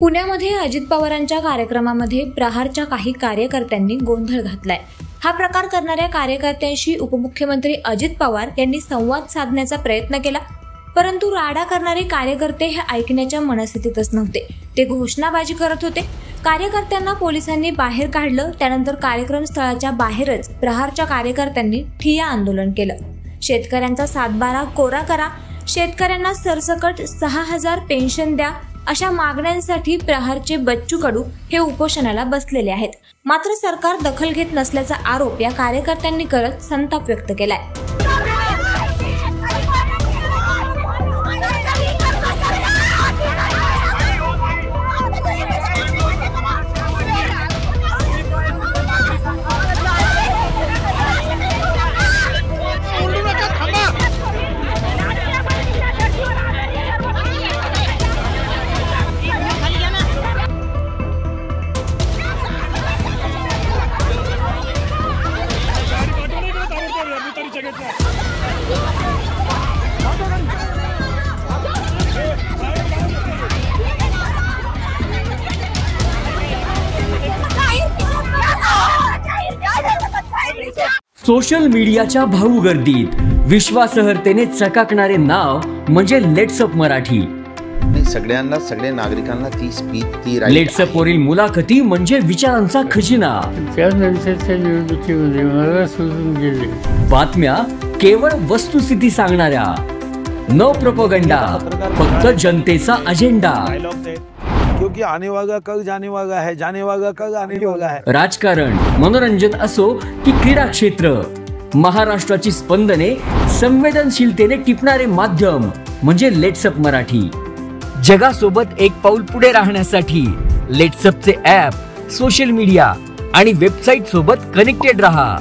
पुण्यामध्ये अजित पवारांच्या कार्यक्रमामध्ये प्रहारच्या काही कार्यकर्त्यांनी गोंधळ घातलाय। हा प्रकार करणाऱ्या कार्यकर्त्यांशी उपमुख्यमंत्री अजित पवार यांनी संवाद साधण्याचा प्रयत्न केला, परंतु राडा करणारे कार्यकर्ते हे ऐकण्याच्या मनस्थितीतच नव्हते। ते घोषणाबाजी करत होते। कार्यकर्त्यांना पोलिसांनी बाहेर काढलं। त्यानंतर कार्यक्रम स्थळाच्या बाहेरच प्रहारच्या कार्यकर्त्यांनी ठिय्या आंदोलन केलं। शेतकऱ्यांचा 7/12 कोरा करा, शेतकऱ्यांना सरसकट 6000 पेन्शन द्या, अशा मागण्यांसाठी प्रहारचे बच्चू कडू हे उपोषणाला बसलेले आहेत। मात्र सरकार दखल घेत नसल्याचा आरोप या कार्यकर्त्यांनी करत संताप व्यक्त केलाय। सोशल मीडियाच्या भाऊ गर्दीत विश्वासार्हतेने चकाकणारे नाव म्हणजे लेट्सअप मराठी। सगळ्या नागरिकांना ती स्पीच लेट्सअप वरील मुलाखती म्हणजे विचारांचा खजिना। त्यानंतरच्या निवडणुकीमध्ये मला सोडून गेले। बातम्या केवळ वस्तुस्थिती सांगणाऱ्या, न प्रोपगंडा, फक्त जनतेचा अजेंडा। क्योंकि आने वाला कल जाने वाला है, जाने वाला कल आने वाला है। राजकारण, मनोरंजन असो की क्रीडा क्षेत्र, महाराष्ट्राची स्पंदने संवेदनशीलतेने टिपणारे माध्यम म्हणजे लेट्सअप मराठी। जगासोबत एक पाऊल पुढे राहण्यासाठी लेट्सअपचे ॲप, सोशल मीडिया आणि वेबसाईट सोबत कनेक्टेड रहा।